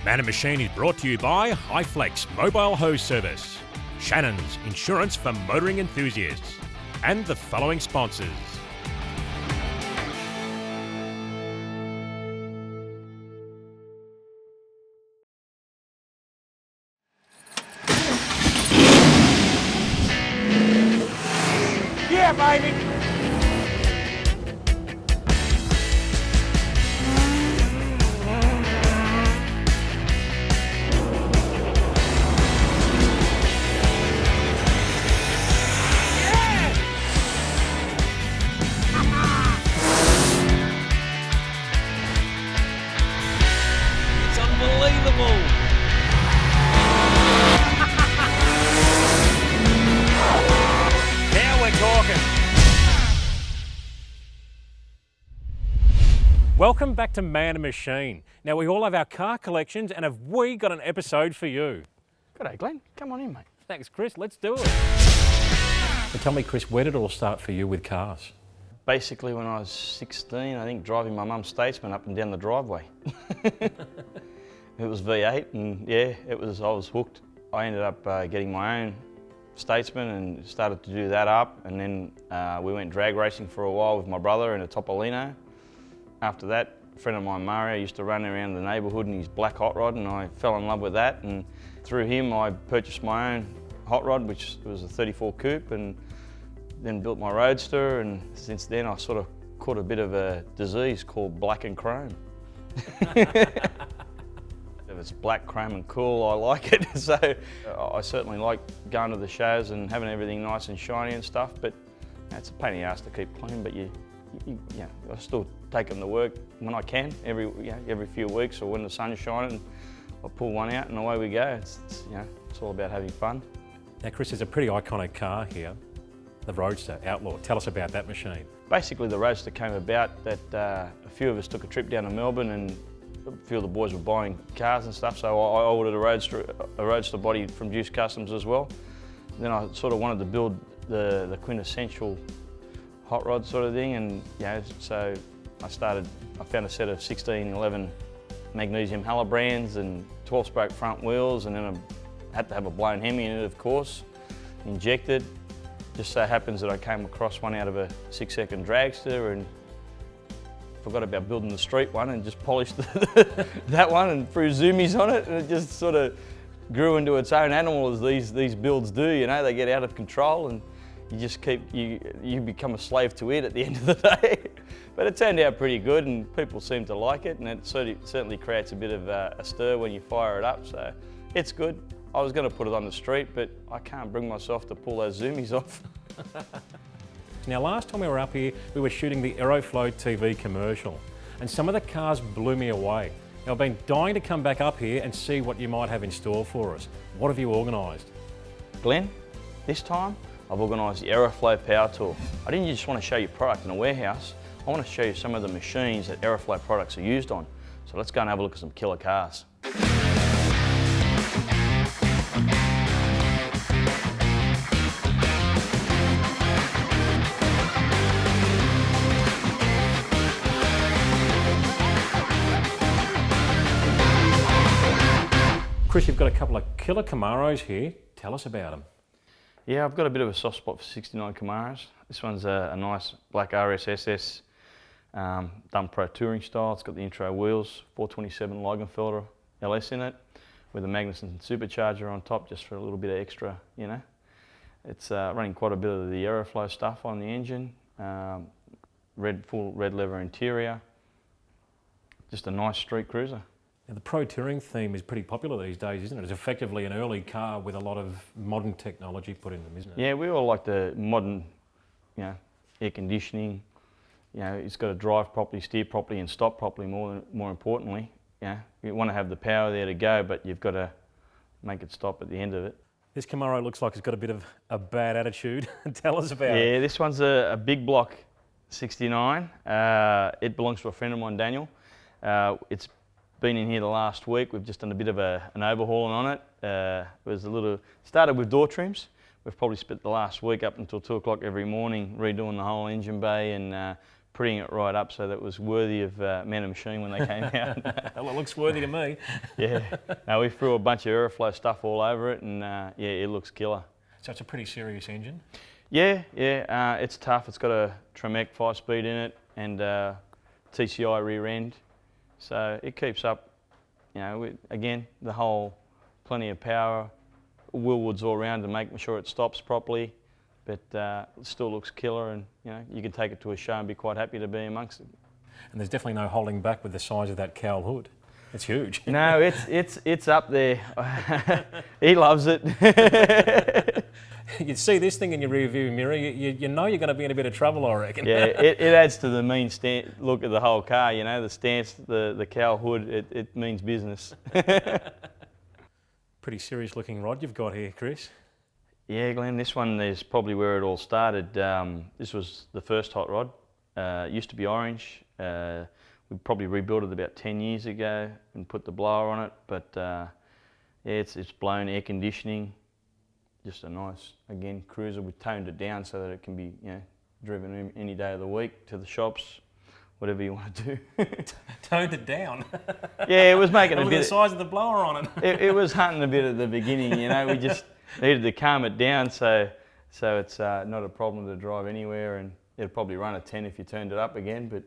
Man and Machine is brought to you by Highflex Mobile Hose Service, Shannons Insurance for Motoring Enthusiasts, and the following sponsors. Yeah, baby! It's unbelievable! Now we're talking. Welcome back to Man and Machine. Now, we all have our car collections, and have we got an episode for you? G'day, Glenn. Come on in, mate. Thanks, Chris. Let's do it. So tell me, Chris, where did it all start for you with cars? Basically, when I was 16, I think driving my mum's Statesman up and down the driveway. It was V8, and yeah, I was hooked. I ended up getting my own Statesman and started to do that up, and then we went drag racing for a while with my brother in a Topolino. After that, a friend of mine, Mario, used to run around the neighbourhood in his black hot rod, and I fell in love with that, and through him I purchased my own hot rod, which was a 34 coupe, and then built my Roadster, and since then I sort of caught a bit of a disease called black and chrome. If it's black, chrome and cool, I like it. So I certainly like going to the shows and having everything nice and shiny and stuff, but it's a pain in the ass to keep clean, but I still take them to work when I can, every few weeks, or when the sun's shining, I pull one out and away we go. It's all about having fun. Now, Chris, there's a pretty iconic car here, the Roadster Outlaw. Tell us about that machine. Basically, the Roadster came about that a few of us took a trip down to Melbourne, and a few of the boys were buying cars and stuff, so I ordered a Roadster body from Juice Customs as well. Then I sort of wanted to build the quintessential hot rod sort of thing, and so I found a set of 1611 magnesium Halibrands and 12-spoke front wheels, and then I had to have a blown Hemi in it, of course, injected. Just so happens that I came across one out of a 6-second dragster and forgot about building the street one and just polished that one and threw zoomies on it, and it just sort of grew into its own animal, as these builds do. They get out of control, and you just you become a slave to it at the end of the day. But it turned out pretty good, and people seem to like it, and it certainly creates a bit of a stir when you fire it up, so it's good. I was going to put it on the street, but I can't bring myself to pull those zoomies off. Now, last time we were up here, we were shooting the Aeroflow TV commercial, and some of the cars blew me away. Now, I've been dying to come back up here and see what you might have in store for us. What have you organised? Glenn, this time I've organised the Aeroflow Power Tour. I didn't just want to show you product in a warehouse, I want to show you some of the machines that Aeroflow products are used on. So let's go and have a look at some killer cars. Chris, you've got a couple of killer Camaros here. Tell us about them. Yeah, I've got a bit of a soft spot for 69 Camaros. This one's a nice black RSSS, done pro touring style. It's got the intro wheels, 427 Leigenfelder LS in it, with a Magnuson supercharger on top, just for a little bit of extra, It's running quite a bit of the Aeroflow stuff on the engine, full red leather interior, just a nice street cruiser. Now, the pro touring theme is pretty popular these days, isn't it? It's effectively an early car with a lot of modern technology put in them, isn't it? Yeah, we all like the modern, air conditioning. It's got to drive properly, steer properly, and stop properly. More importantly, you want to have the power there to go, but you've got to make it stop at the end of it. This Camaro looks like it's got a bit of a bad attitude. Tell us about it. Yeah, this one's a big block 69. It belongs to a friend of mine, Daniel. It's been in here the last week. We've just done a bit of an overhauling on it. Started with door trims. We've probably spent the last week up until 2 o'clock every morning redoing the whole engine bay and prettying it right up so that it was worthy of Man of Machine when they came out. Well, it looks worthy to me. Yeah. No, we threw a bunch of Aeroflow stuff all over it, and yeah, it looks killer. So it's a pretty serious engine. Yeah, it's tough. It's got a Tremec 5-speed in it and TCI rear end, so it keeps up. You know, again, the whole plenty of power, wheelwoods all around to make sure it stops properly, but it still looks killer, and you know, you can take it to a show and be quite happy to be amongst it. And there's definitely no holding back with the size of that cowl hood. It's huge. No, it's up there. He loves it. You see this thing in your rear view mirror, you know you're going to be in a bit of trouble, I reckon. Yeah, it adds to the mean look of the whole car, you know, the stance, the cowl hood, it means business. Pretty serious looking rod you've got here, Chris. Yeah, Glenn, this one is probably where it all started. This was the first hot rod. It used to be orange. We probably rebuilt it about 10 years ago and put the blower on it, but yeah, it's blown air conditioning. Just a nice, again, cruiser. We toned it down so that it can be, you know, driven any day of the week to the shops, whatever you want to do. Toned it down. Yeah, it was making a Look bit. at the size of the blower on it. It was hunting a bit at the beginning, you know. We just needed to calm it down so it's not a problem to drive anywhere, and it'd probably run a 10 if you turned it up again, but.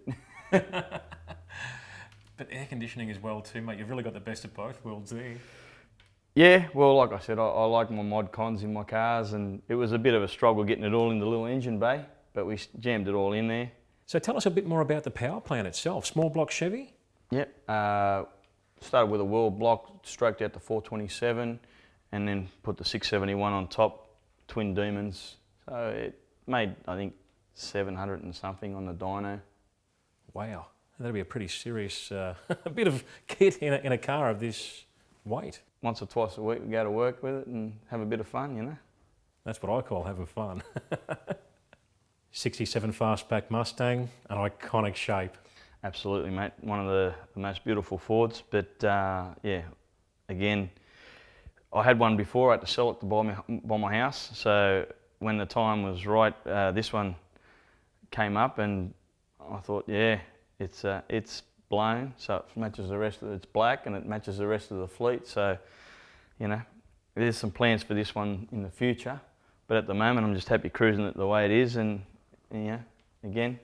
But air conditioning as well too, mate. You've really got the best of both worlds there. Yeah, well, like I said, I like my mod cons in my cars, and it was a bit of a struggle getting it all in the little engine bay, but we jammed it all in there. So tell us a bit more about the power plant itself. Small block Chevy? Yep. Started with a world block, stroked out to 427, and then put the 671 on top, twin demons. So it made, I think, 700 and something on the dyno. Wow, that'd be a pretty serious bit of kit in a car of this weight. Once or twice a week we go to work with it and have a bit of fun, you know. That's what I call having fun. 67 fastback Mustang, an iconic shape. Absolutely, mate. One of the most beautiful Fords, but yeah, again, I had one before. I had to sell it to buy my house. So when the time was right, this one came up, and I thought, yeah, it's blown, so it matches the rest of it. It's black, and it matches the rest of the fleet. So, you know, there's some plans for this one in the future, but at the moment, I'm just happy cruising it the way it is, and yeah, again,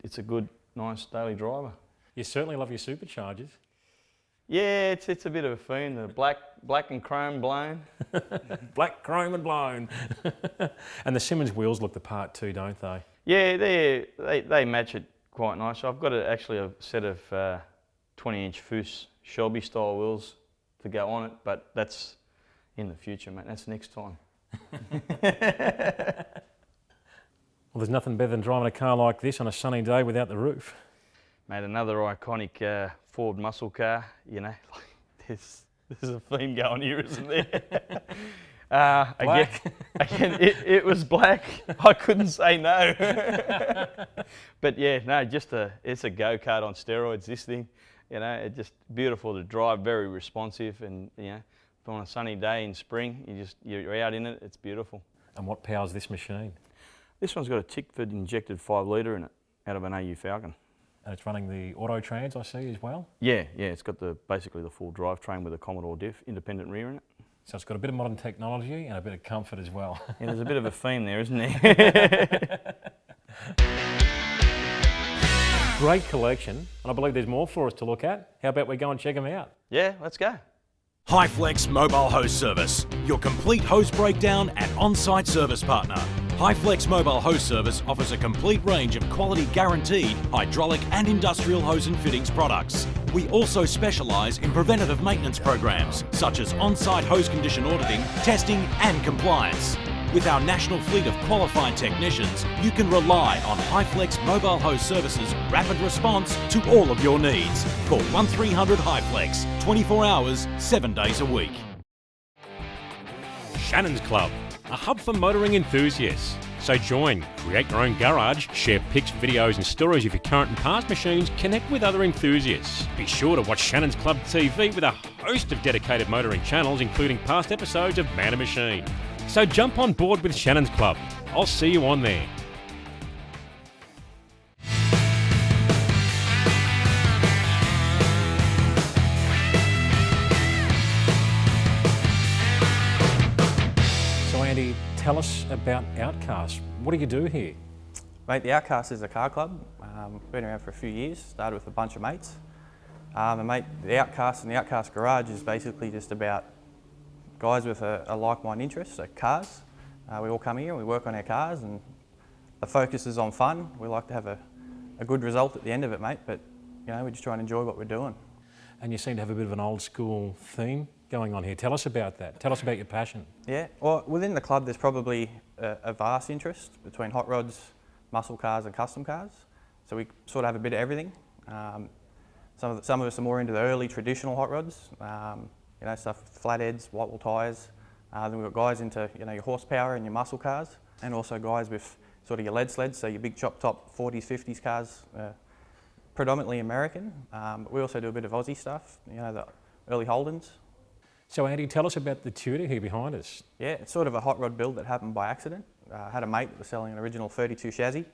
it's a good, nice daily driver. You certainly love your superchargers. Yeah, it's a bit of a theme. The black and chrome blown. Black, chrome and blown. And the Simmons wheels look the part too, don't they? Yeah, they match it quite nice. I've got actually a set of 20-inch Foose Shelby style wheels to go on it, but that's in the future, mate. That's next time. Well, there's nothing better than driving a car like this on a sunny day without the roof. Mate, another iconic Ford muscle car. You know, there's a theme going here, isn't there? Black. Again, it was black. I couldn't say no. But yeah, no, it's a go-kart on steroids, this thing. You know, it's just beautiful to drive, very responsive, and you know, on a sunny day in spring, you're out in it, it's beautiful. And what powers this machine? This one's got a Tickford injected 5 litre in it, out of an AU Falcon. And it's running the auto trans, I see, as well? Yeah, it's got basically the full drivetrain with a Commodore diff, independent rear in it. So it's got a bit of modern technology and a bit of comfort as well. Yeah, there's a bit of a theme there, isn't there? Great collection, and I believe there's more for us to look at. How about we go and check them out? Yeah, let's go. HiFlex Mobile Hose Service, your complete hose breakdown and on-site service partner. HiFlex Mobile Hose Service offers a complete range of quality guaranteed hydraulic and industrial hose and fittings products. We also specialise in preventative maintenance programs such as on-site hose condition auditing, testing and compliance. With our national fleet of qualified technicians, you can rely on HiFlex Mobile Hose Service's rapid response to all of your needs. Call 1300 HiFlex, 24 hours, 7 days a week. Shannons Club, a hub for motoring enthusiasts. So join, create your own garage, share pics, videos and stories of your current and past machines, connect with other enthusiasts. Be sure to watch Shannons Club TV with a host of dedicated motoring channels, including past episodes of Man and Machine. So jump on board with Shannons Club. I'll see you on there. tell us about Outcast. What do you do here? Mate, the Outcast is a car club. Been around for a few years, started with a bunch of mates. And mate, the Outcast and the Outcast Garage is basically just about guys with a like-minded interest, so cars. We all come here and we work on our cars, and the focus is on fun. We like to have a good result at the end of it, mate, but you know, we just try and enjoy what we're doing. And you seem to have a bit of an old school theme going on here. Tell us about that. Tell us about your passion. Yeah, well, within the club there's probably a vast interest between hot rods, muscle cars and custom cars. So we sort of have a bit of everything. Some of us are more into the early traditional hot rods, you know, stuff with flatheads, white wall tyres. Then we've got guys into, you know, your horsepower and your muscle cars, and also guys with sort of your lead sleds, so your big chop top 40s, 50s cars, predominantly American. But we also do a bit of Aussie stuff, you know, the early Holdens. So Andy, tell us about the Tudor here behind us. Yeah, it's sort of a hot rod build that happened by accident. I had a mate that was selling an original 32 chassis.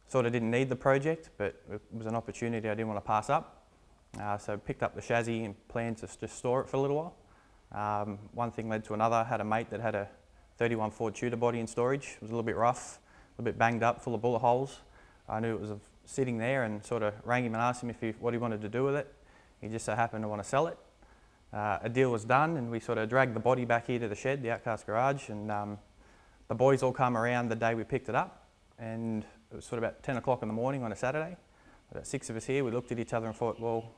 Sort of didn't need the project, but it was an opportunity I didn't want to pass up. So picked up the chassis and planned to just store it for a little while. One thing led to another. I had a mate that had a 31 Ford Tudor body in storage. It was a little bit rough, a little bit banged up, full of bullet holes. I knew it was sitting there and sort of rang him and asked him what he wanted to do with it. He just so happened to want to sell it. A deal was done and we sort of dragged the body back here to the shed, the Outcast Garage, and the boys all come around the day we picked it up, and it was sort of about 10 o'clock in the morning on a Saturday. About 6 of us here, we looked at each other and thought, well,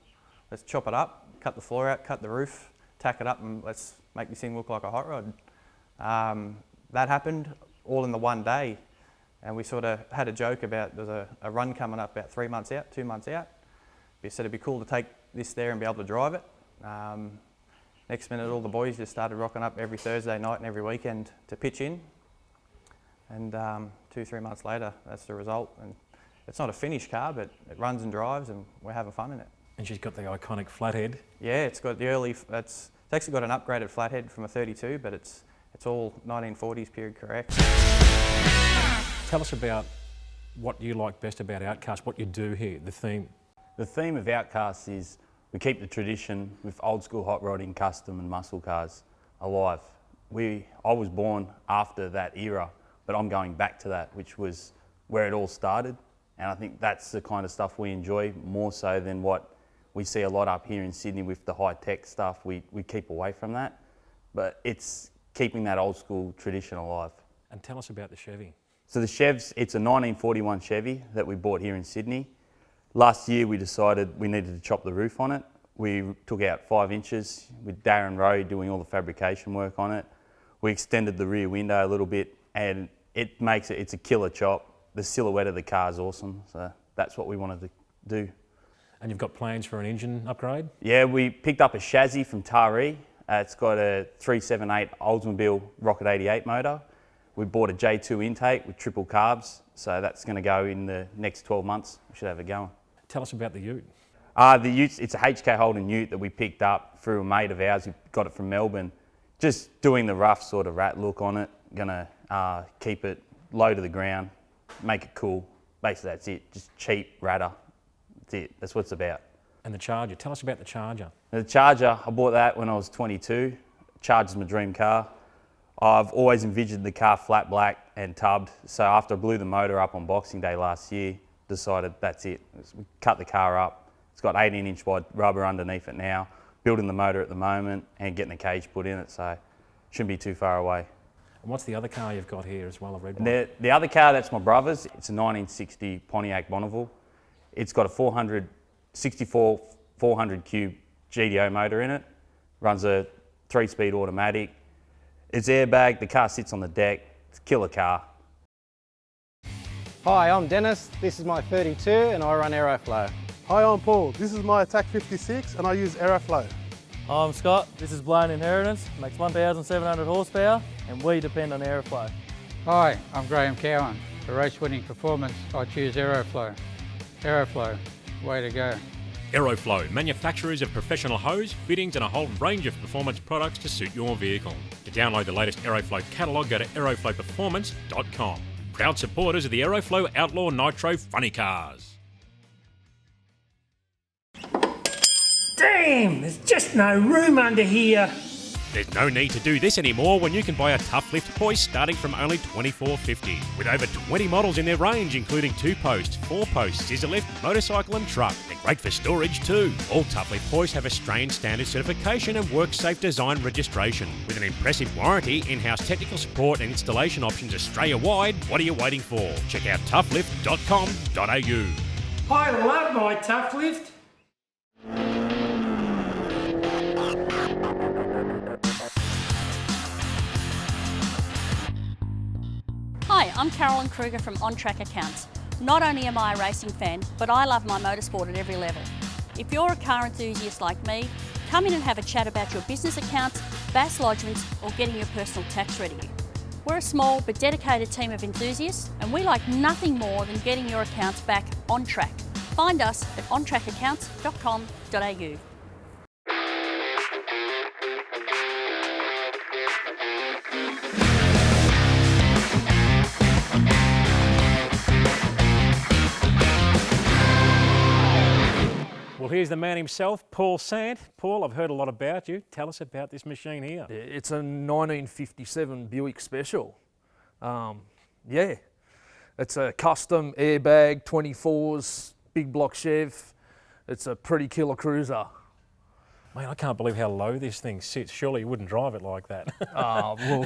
let's chop it up, cut the floor out, cut the roof, tack it up, and let's make this thing look like a hot rod. That happened all in the one day, and we sort of had a joke about there's a run coming up about 3 months out, 2 months out. We said it'd be cool to take this there and be able to drive it. Next minute, all the boys just started rocking up every Thursday night and every weekend to pitch in. And 2-3 months later, that's the result. And it's not a finished car, but it runs and drives, and we're having fun in it. And she's got the iconic flathead. Yeah, it's got the early. It's actually got an upgraded flathead from a 32, but it's all 1940s period correct. Tell us about what you like best about Outcast, what you do here, the theme. The theme of Outcast is we keep the tradition with old school hot rodding, custom and muscle cars alive. I was born after that era, but I'm going back to that, which was where it all started. And I think that's the kind of stuff we enjoy more so than what we see a lot up here in Sydney with the high-tech stuff. We keep away from that, but it's keeping that old school tradition alive. And tell us about the Chevy. So the Chev's, it's a 1941 Chevy that we bought here in Sydney. Last year we decided we needed to chop the roof on it. We took out 5 inches with Darren Rowe doing all the fabrication work on it. We extended the rear window a little bit, and it's a killer chop. The silhouette of the car is awesome, so that's what we wanted to do. And you've got plans for an engine upgrade? Yeah, we picked up a chassis from Taree. It's got a 378 Oldsmobile Rocket 88 motor. We bought a J2 intake with triple carbs, so that's going to go in the next 12 months. We should have it going. Tell us about the ute. The ute, it's a HK Holden ute that we picked up through a mate of ours who got it from Melbourne. Just doing the rough sort of rat look on it. Gonna keep it low to the ground, make it cool. Basically that's it, just cheap ratter. That's it, that's what it's about. And the Charger, tell us about the Charger. The Charger, I bought that when I was 22. Charger's my dream car. I've always envisioned the car flat black and tubbed, so after I blew the motor up on Boxing Day last year, decided that's it. We cut the car up. It's got 18-inch wide rubber underneath it now, building the motor at the moment and getting the cage put in it, so shouldn't be too far away. And what's the other car you've got here as well, a red one? The other car, that's my brother's. It's a 1960 Pontiac Bonneville. It's got a 64 400 cube GDO motor in it, runs a 3-speed automatic. It's airbag, the car sits on the deck, it's a killer car. Hi, I'm Dennis, this is my 32 and I run Aeroflow. Hi, I'm Paul. This is my Attack 56 and I use Aeroflow. Hi, I'm Scott. This is Blown Inheritance, makes 1,700 horsepower and we depend on Aeroflow. Hi, I'm Graham Cowan. For race-winning performance, I choose Aeroflow. Aeroflow, way to go. Aeroflow, manufacturers of professional hose, fittings and a whole range of performance products to suit your vehicle. To download the latest Aeroflow catalogue, go to aeroflowperformance.com. Proud supporters of the Aeroflow Outlaw Nitro Funny Cars. Damn, there's just no room under here. There's no need to do this anymore when you can buy a Tough Lift hoist starting from only $24.50. With over 20 models in their range, including 2-post, 4-post, scissor lift, motorcycle and truck. They're great for storage too. All Tough Lift hoists have Australian standard certification and WorkSafe design registration. With an impressive warranty, in-house technical support and installation options Australia-wide, what are you waiting for? Check out toughlift.com.au. I love my Tough Lift. Hi, I'm Carolyn Kruger from On Track Accounts. Not only am I a racing fan, but I love my motorsport at every level. If you're a car enthusiast like me, come in and have a chat about your business accounts, BAS lodgements, or getting your personal tax ready. We're a small but dedicated team of enthusiasts, and we like nothing more than getting your accounts back on track. Find us at ontrackaccounts.com.au. Well, here's the man himself, Paul Sant. Paul, I've heard a lot about you. Tell us about this machine here. It's a 1957 Buick Special. Yeah, it's a custom airbag, 24s, big block Chev. It's a pretty killer cruiser. Mate, I can't believe how low this thing sits. Surely you wouldn't drive it like that. Well,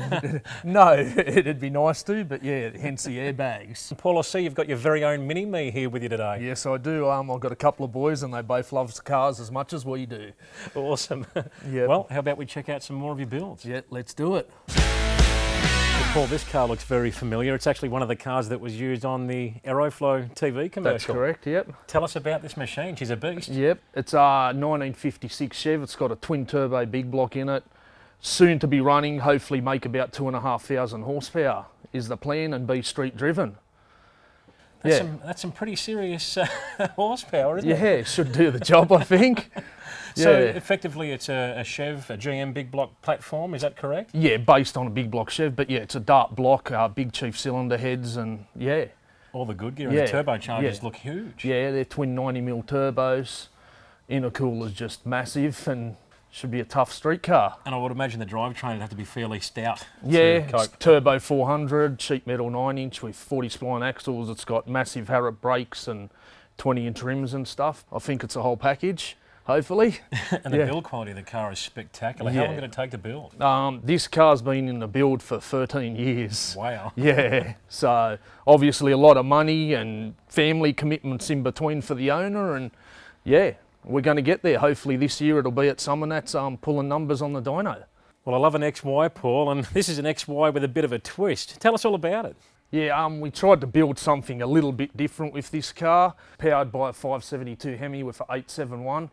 no, it'd be nice to, but yeah, hence the airbags. Paul, I see you've got your very own Mini-Me here with you today. Yes, I do. I've got a couple of boys and they both love cars as much as we do. Awesome. Yep. Well, how about we check out some more of your builds? Yeah, let's do it. Paul, this car looks very familiar. It's actually one of the cars that was used on the Aeroflow TV commercial. That's correct, yep. Tell us about this machine. She's a beast. Yep, it's a 1956 Chev. It's got a twin turbo big block in it. Soon to be running, hopefully make about 2,500 horsepower is the plan, and be street driven. That's some pretty serious horsepower, isn't it? Yeah, it should do the job, I think. So effectively it's a Chev, a GM big block platform, is that correct? Yeah, based on a big block Chev, but yeah, it's a dart block, big chief cylinder heads, and yeah. All the good gear, and the turbochargers look huge. Yeah, they're twin 90mm turbos. Intercooler's just massive and should be a tough street car. And I would imagine the drivetrain would have to be fairly stout. Yeah, it's turbo 400, sheet metal 9-inch with 40 spline axles. It's got massive Harrop brakes and 20-inch rims and stuff. I think it's a whole package. Hopefully. And the build quality of the car is spectacular. How long did it take to build? This car's been in the build for 13 years. Wow. Yeah, so obviously a lot of money and family commitments in between for the owner, and yeah, we're going to get there. Hopefully this year it'll be at someone that's pulling numbers on the dyno. Well, I love an XY, Paul, and this is an XY with a bit of a twist. Tell us all about it. Yeah, we tried to build something a little bit different with this car. Powered by a 572 Hemi with an 871.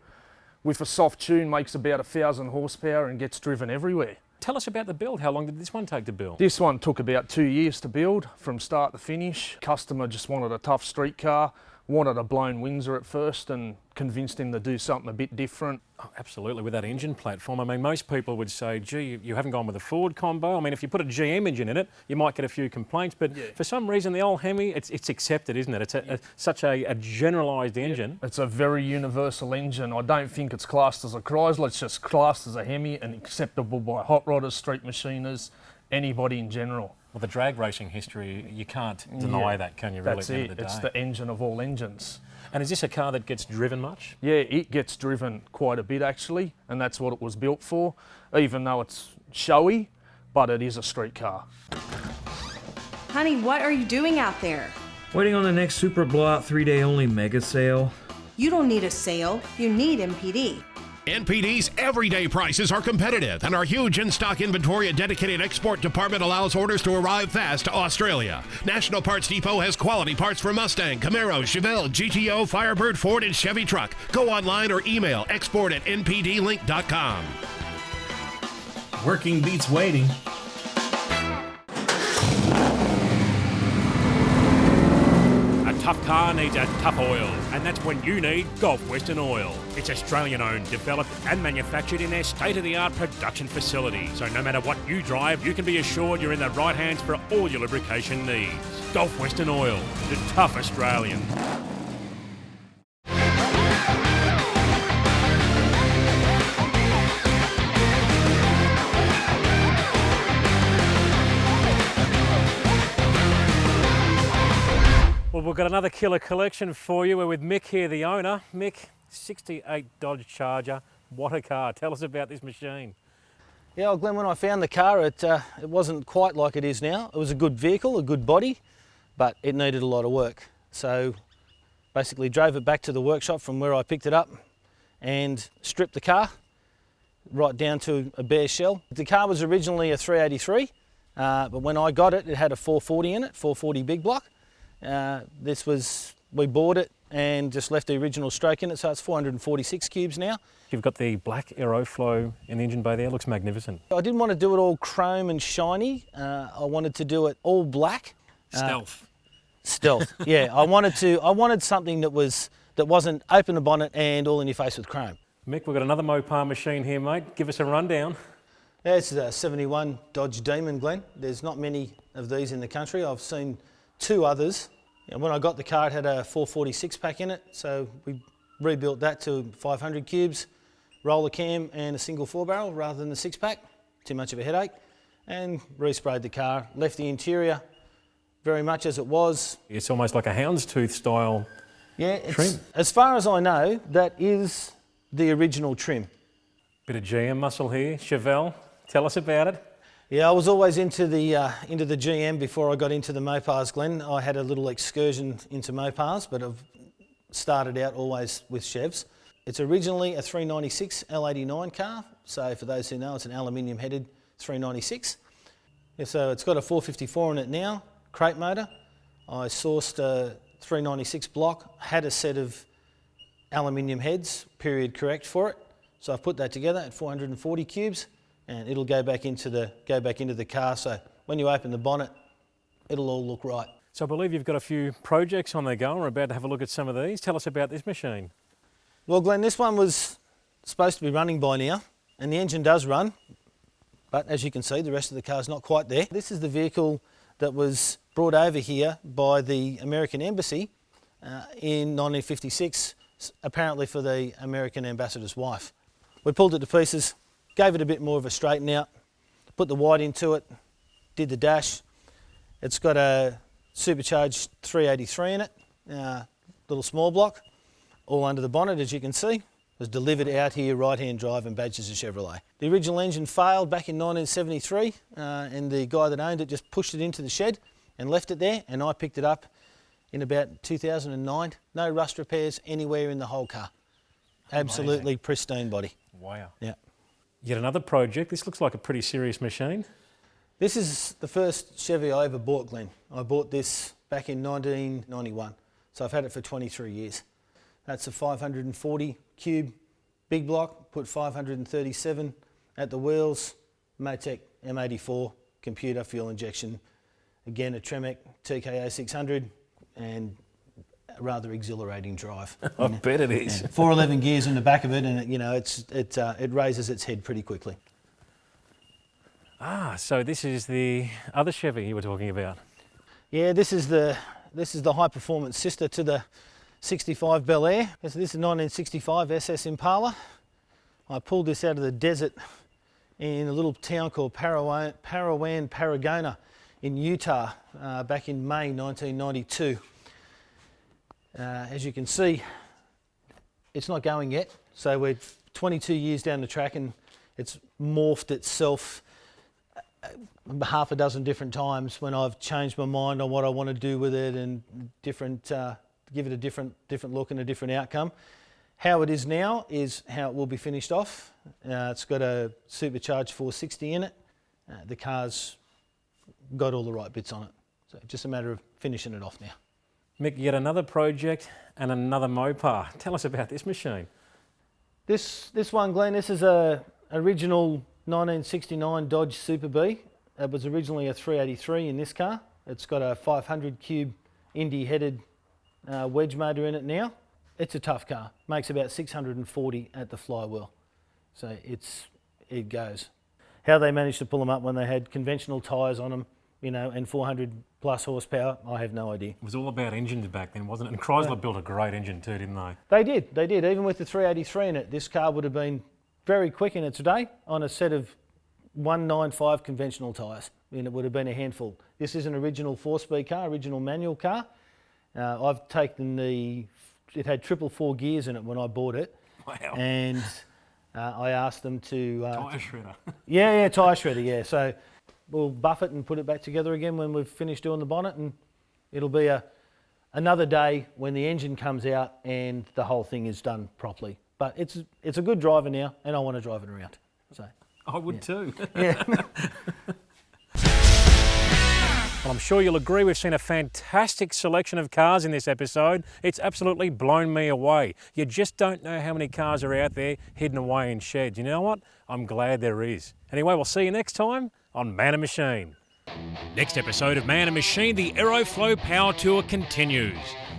With a soft tune, makes about 1,000 horsepower and gets driven everywhere. Tell us about the build. How long did this one take to build? This one took about 2 years to build, from start to finish. Customer just wanted a tough street car, wanted a blown Windsor at first, and convinced him to do something a bit different. Oh, absolutely, with that engine platform. I mean, most people would say, gee, you haven't gone with a Ford combo. I mean, if you put a GM engine in it, you might get a few complaints, but for some reason, the old Hemi, it's accepted, isn't it? It's such a generalised engine. It's a very universal engine. I don't think it's classed as a Chrysler, it's just classed as a Hemi and acceptable by hot rodders, street machiners, anybody in general. Well, the drag racing history, you can't deny that, can you, really, That's at the end it. of the day? It's the engine of all engines. And is this a car that gets driven much? Yeah, it gets driven quite a bit actually, and that's what it was built for, even though it's showy, but it is a street car. Honey, what are you doing out there? Waiting on the next super blowout 3-day only mega sale. You don't need a sale, you need MPD. NPD's everyday prices are competitive, and our huge in-stock inventory and dedicated export department allows orders to arrive fast to Australia. National Parts Depot has quality parts for Mustang, Camaro, Chevelle, GTO, Firebird, Ford, and Chevy truck. Go online or email export@npdlink.com. Working beats waiting. A tough car needs a tough oil, and that's when you need Gulf Western Oil. It's Australian-owned, developed and manufactured in their state-of-the-art production facility. So no matter what you drive, you can be assured you're in the right hands for all your lubrication needs. Gulf Western Oil, the tough Australian. We've got another killer collection for you. We're with Mick here, the owner. Mick, 68 Dodge Charger. What a car. Tell us about this machine. Yeah, well, Glenn, when I found the car, it wasn't quite like it is now. It was a good vehicle, a good body, but it needed a lot of work. So basically drove it back to the workshop from where I picked it up and stripped the car right down to a bare shell. The car was originally a 383, but when I got it, it had a 440 in it, 440 big block. We bought it and just left the original stroke in it, so it's 446 cubes now. You've got the black Aeroflow in the engine bay there, looks magnificent. I didn't want to do it all chrome and shiny. I wanted to do it all black. Stealth. Stealth, yeah. I wanted something that wasn't open the bonnet and all in your face with chrome. Mick, we've got another Mopar machine here, mate. Give us a rundown. Yeah, it's a 71 Dodge Demon, Glenn. There's not many of these in the country. I've seen 2 others. And when I got the car, it had a 446 pack in it, so we rebuilt that to 500 cubes, roller cam and a single 4-barrel rather than the 6-pack. Too much of a headache. And resprayed the car, left the interior very much as it was. It's almost like a houndstooth style trim. As far as I know, that is the original trim. Bit of GM muscle here. Chevelle, tell us about it. Yeah, I was always into the GM before I got into the Mopars, Glenn. I had a little excursion into Mopars, but I've started out always with Chevs. It's originally a 396 L89 car, so for those who know, it's an aluminium headed 396. Yeah, so it's got a 454 in it now, crate motor. I sourced a 396 block, had a set of aluminium heads, period correct for it. So I've put that together at 440 cubes. And it'll go back into the car, so when you open the bonnet, it'll all look right. So I believe you've got a few projects on the go. We're about to have a look at some of these. Tell us about this machine. Well, Glenn, this one was supposed to be running by now, and the engine does run, but as you can see, the rest of the car's not quite there. This is the vehicle that was brought over here by the American Embassy in 1956, apparently for the American ambassador's wife. We pulled it to pieces, gave it a bit more of a straighten out, put the white into it, did the dash. It's got a supercharged 383 in it, little small block, all under the bonnet as you can see. It was delivered out here right-hand drive and badged as a Chevrolet. The original engine failed back in 1973 and the guy that owned it just pushed it into the shed and left it there, and I picked it up in about 2009. No rust repairs anywhere in the whole car. Absolutely pristine body. Wow. Yeah. Yet another project. This looks like a pretty serious machine. This is the first Chevy I ever bought, Glenn. I bought this back in 1991, so I've had it for 23 years. That's a 540 cube big block, put 537 at the wheels, Motec M84, computer, fuel injection, again a Tremec TKO 600, and a rather exhilarating drive. I bet it is. 411 gears in the back of it, and it raises its head pretty quickly. Ah, so this is the other Chevy you were talking about. Yeah, this is the high performance sister to the 65 Bel Air. This is a 1965 SS Impala. I pulled this out of the desert in a little town called Paragona in Utah back in May 1992. As you can see, it's not going yet. So we're 22 years down the track and it's morphed itself half a dozen different times when I've changed my mind on what I want to do with it and give it a different look and a different outcome. How it is now is how it will be finished off. It's got a supercharged 460 in it. The car's got all the right bits on it. So just a matter of finishing it off now. Mick, yet another project and another Mopar. Tell us about this machine. This one, Glenn, this is a original 1969 Dodge Super B. It was originally a 383 in this car. It's got a 500 cube Indy headed wedge motor in it now. It's a tough car. Makes about 640 at the flywheel. So it goes. How they managed to pull them up when they had conventional tyres on them, and 400 plus horsepower, I have no idea. It was all about engines back then, wasn't it? And Chrysler built a great engine too, didn't they? They did. Even with the 383 in it, this car would have been very quick in its day on a set of 195 conventional tyres. It would have been a handful. This is an original 4-speed car, original manual car. I've taken it had 444 gears in it when I bought it. Wow. And I asked them to... Tyre shredder. Yeah, tyre shredder, yeah. So we'll buff it and put it back together again when we've finished doing the bonnet, and it'll be another day when the engine comes out and the whole thing is done properly. But it's a good driver now, and I want to drive it around. So I would too. Yeah. Well, I'm sure you'll agree we've seen a fantastic selection of cars in this episode. It's absolutely blown me away. You just don't know how many cars are out there hidden away in sheds. You know what? I'm glad there is. Anyway, we'll see you next time on Man and Machine. Next episode of Man and Machine, the Aeroflow Power Tour continues.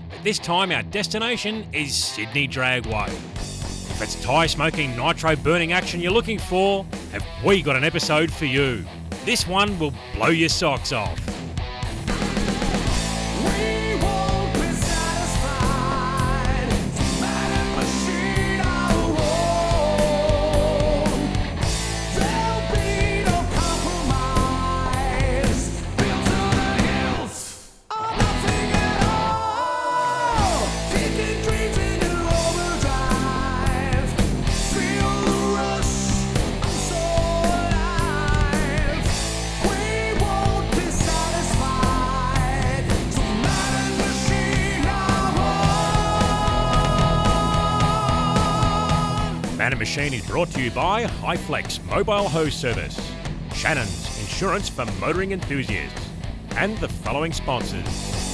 But this time our destination is Sydney Dragway. If it's tyre smoking, nitro burning action you're looking for, have we got an episode for you. This one will blow your socks off. Man and Machine is brought to you by Highflex Mobile Hose Service, Shannons Insurance for Motoring Enthusiasts, and the following sponsors.